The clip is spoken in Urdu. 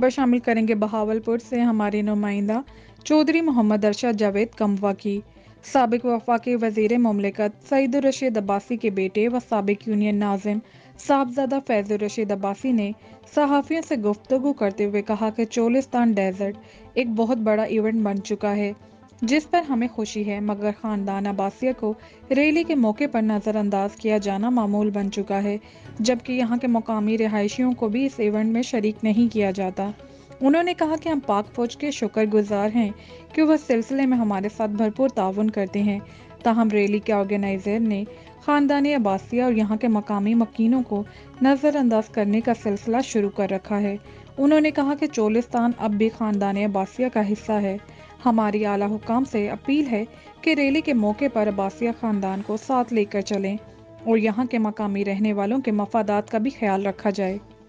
خبر شامل کریں گے بہاولپور سے ہمارے نمائندہ چودھری محمد ارشد جاوید کموا کی۔ سابق وفاقی وزیر مملکت سعید الرشید عباسی کے بیٹے و سابق یونین ناظم صاحبزادہ فیض الرشید عباسی نے صحافیوں سے گفتگو کرتے ہوئے کہا کہ چولستان ڈیزرٹ ایک بہت بڑا ایونٹ بن چکا ہے جس پر ہمیں خوشی ہے، مگر خاندان عباسیہ کو ریلی کے موقع پر نظر انداز کیا جانا معمول بن چکا ہے، جبکہ یہاں کے مقامی رہائشیوں کو بھی اس ایونٹ میں شریک نہیں کیا جاتا۔ انہوں نے کہا کہ ہم پاک فوج کے شکر گزار ہیں کہ وہ اس سلسلے میں ہمارے ساتھ بھرپور تعاون کرتے ہیں، تاہم ریلی کے آرگنائزر نے خاندان عباسیہ اور یہاں کے مقامی مکینوں کو نظر انداز کرنے کا سلسلہ شروع کر رکھا ہے۔ انہوں نے کہا کہ چولستان اب بھی خاندان عباسیہ کا حصہ ہے۔ ہماری اعلیٰ حکام سے اپیل ہے کہ ریلی کے موقع پر عباسیہ خاندان کو ساتھ لے کر چلیں اور یہاں کے مقامی رہنے والوں کے مفادات کا بھی خیال رکھا جائے۔